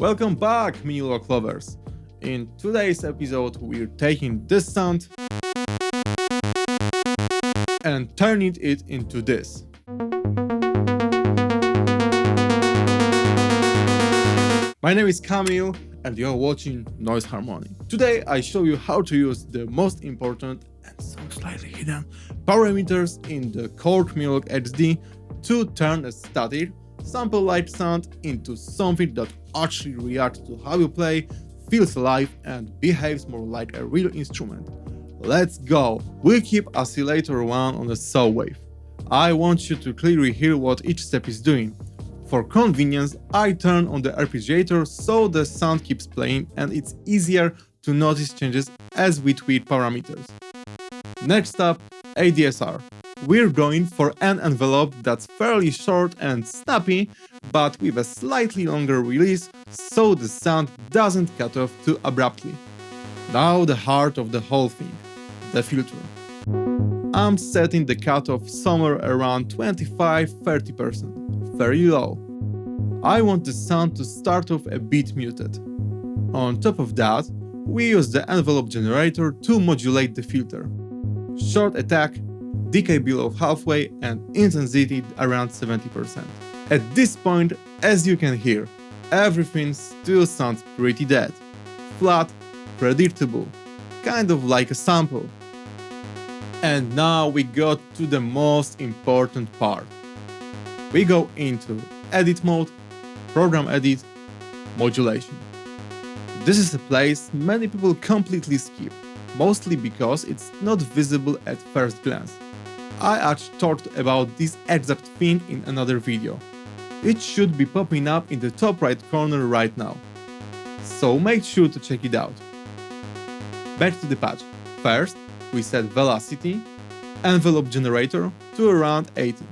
Welcome back, Minilogue lovers! In today's episode, we're taking this sound and turning it into this. My name is Kamil and you're watching Noise Harmony. Today I show you how to use the most important and some slightly hidden parameters in the Korg Minilogue XD to turn a static, sample-like sound into something that actually reacts to how you play, feels alive and behaves more like a real instrument. Let's go! We'll keep oscillator 1 on a saw wave. I want you to clearly hear what each step is doing. For convenience, I turn on the arpeggiator so the sound keeps playing and it's easier to notice changes as we tweak parameters. Next up, ADSR. We're going for an envelope that's fairly short and snappy, but with a slightly longer release so the sound doesn't cut off too abruptly. Now the heart of the whole thing, the filter. I'm setting the cutoff somewhere around 25–30%. Very low. I want the sound to start off a bit muted. On top of that, we use the envelope generator to modulate the filter. Short attack, decay below halfway and intensity around 70%. At this point, as you can hear, everything still sounds pretty dead. Flat, predictable, kind of like a sample. And now we got to the most important part. We go into Edit Mode, Program Edit Modulation. This is a place many people completely skip, mostly because it's not visible at first glance. I actually talked about this exact thing in another video. It should be popping up in the top right corner right now. So make sure to check it out. Back to the patch. First, we set velocity, envelope generator to around 80.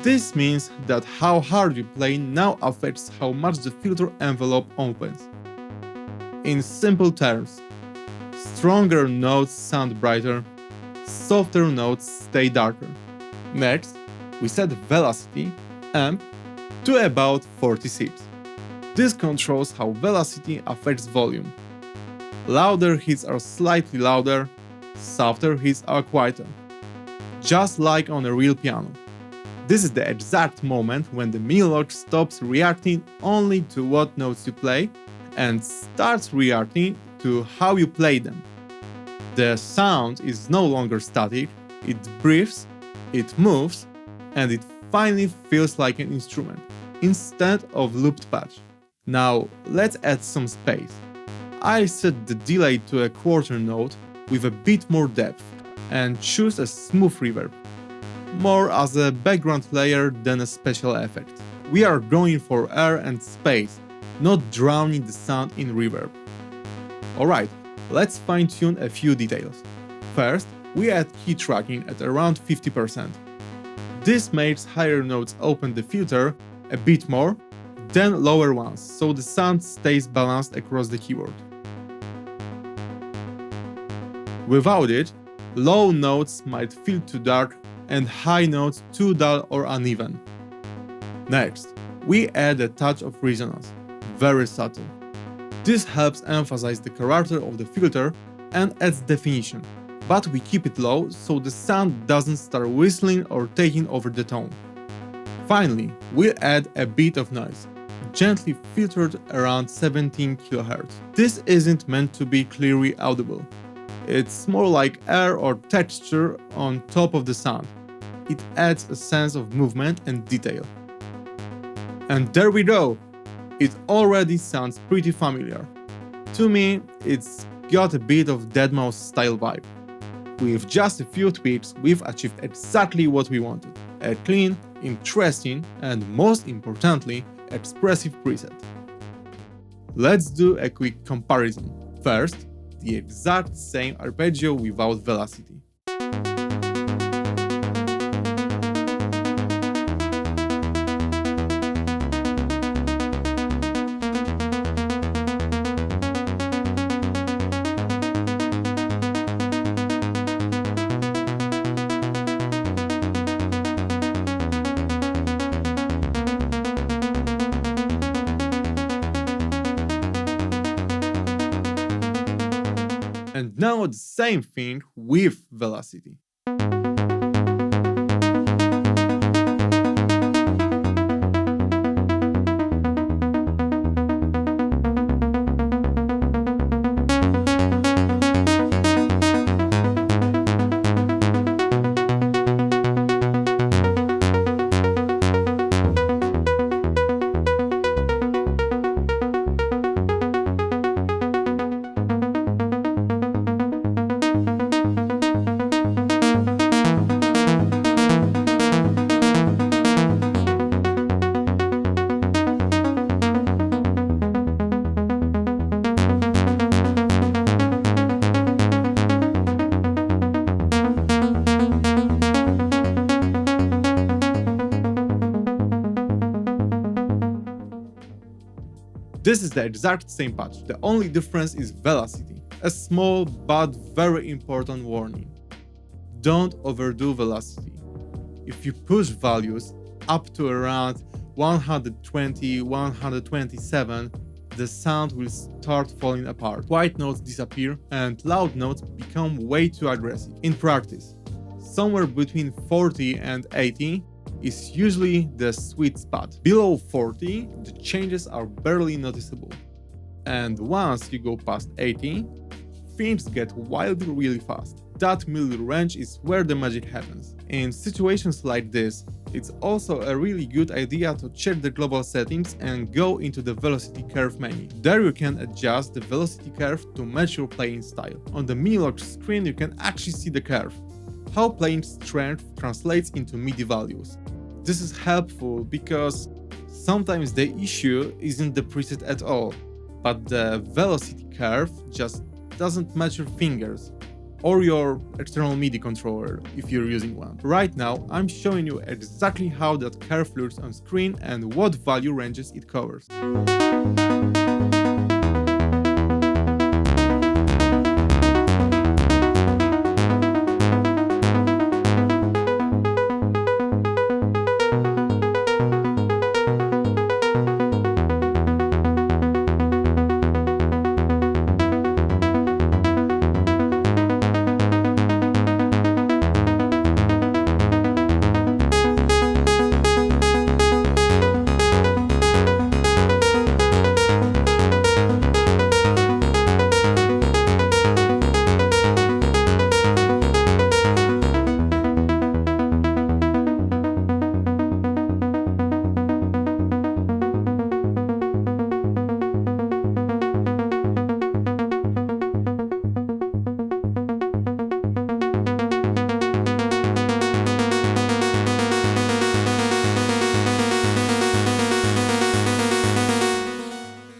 This means that how hard you play now affects how much the filter envelope opens. In simple terms, stronger notes sound brighter, softer notes stay darker. Next, we set velocity, amp, to about 46. This controls how velocity affects volume. Louder hits are slightly louder, softer hits are quieter. Just like on a real piano. This is the exact moment when the Minilogue stops reacting only to what notes you play and starts reacting to how you play them. The sound is no longer static, it breathes, it moves, and it finally feels like an instrument, instead of looped patch. Now let's add some space. I set the delay to a quarter note with a bit more depth and choose a smooth reverb. More as a background layer than a special effect. We are going for air and space, not drowning the sound in reverb. Alright, let's fine-tune a few details. First, we add key tracking at around 50%. This makes higher notes open the filter a bit more than lower ones, so the sound stays balanced across the keyboard. Without it, low notes might feel too dark and high notes too dull or uneven. Next, we add a touch of resonance, very subtle. This helps emphasize the character of the filter and adds definition, but we keep it low so the sound doesn't start whistling or taking over the tone. Finally, we'll add a bit of noise, gently filtered around 17 kHz. This isn't meant to be clearly audible. It's more like air or texture on top of the sound. It adds a sense of movement and detail. And there we go! It already sounds pretty familiar. To me, it's got a bit of deadmau5 style vibe. With just a few tweaks, we've achieved exactly what we wanted. A clean, interesting, and most importantly, expressive preset. Let's do a quick comparison. First, the exact same arpeggio without velocity. And now the same thing with velocity. This is the exact same patch, the only difference is velocity. A small but very important warning. Don't overdo velocity. If you push values up to around 120, 127, the sound will start falling apart. Quiet notes disappear and loud notes become way too aggressive. In practice, somewhere between 40 and 80 is usually the sweet spot. Below 40, the changes are barely noticeable. And once you go past 80, things get wild really fast. That middle range is where the magic happens. In situations like this, it's also a really good idea to check the global settings and go into the velocity curve menu. There you can adjust the velocity curve to match your playing style. On the Minilogue screen you can actually see the curve, how playing strength translates into MIDI values. This is helpful because sometimes the issue isn't the preset at all, but the velocity curve just doesn't match your fingers or your external MIDI controller if you're using one. Right now, I'm showing you exactly how that curve looks on screen and what value ranges it covers.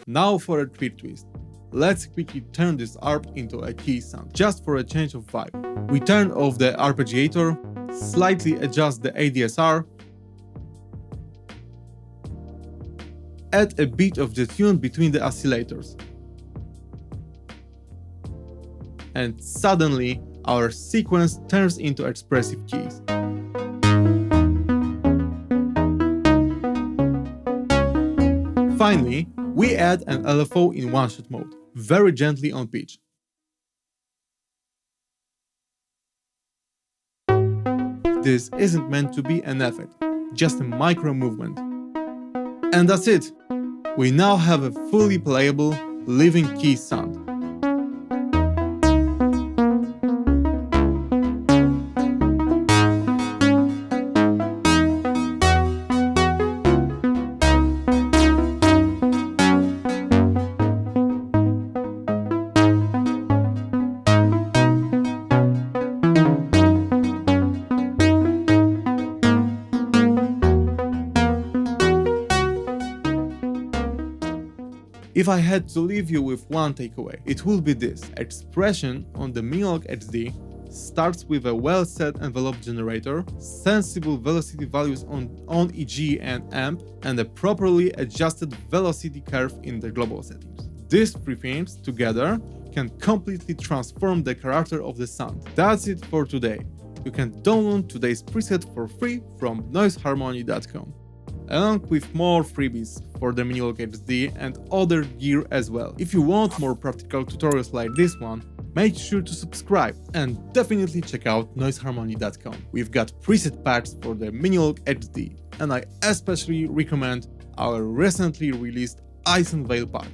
Now for a tweak twist. Let's quickly turn this ARP into a key sound, just for a change of vibe. We turn off the arpeggiator, slightly adjust the ADSR, add a bit of the tune between the oscillators. And suddenly, our sequence turns into expressive keys. Finally, we add an LFO in one-shot mode, very gently on pitch. This isn't meant to be an effect, just a micro movement. And that's it! We now have a fully playable, living key sound. If I had to leave you with one takeaway, it will be this. Expression on the Minilogue XD starts with a well-set envelope generator, sensible velocity values on EG and amp, and a properly adjusted velocity curve in the global settings. These three things together can completely transform the character of the sound. That's it for today. You can download today's preset for free from noiseharmony.com. along with more freebies for the Minilogue XD and other gear as well. If you want more practical tutorials like this one, Make sure to subscribe and definitely check out noiseharmony.com. We've got preset packs for the Minilogue XD, and I especially recommend our recently released Ice and Veil pack,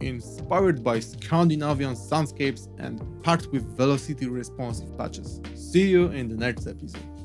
inspired by Scandinavian soundscapes and packed with velocity responsive patches. See you in the next episode.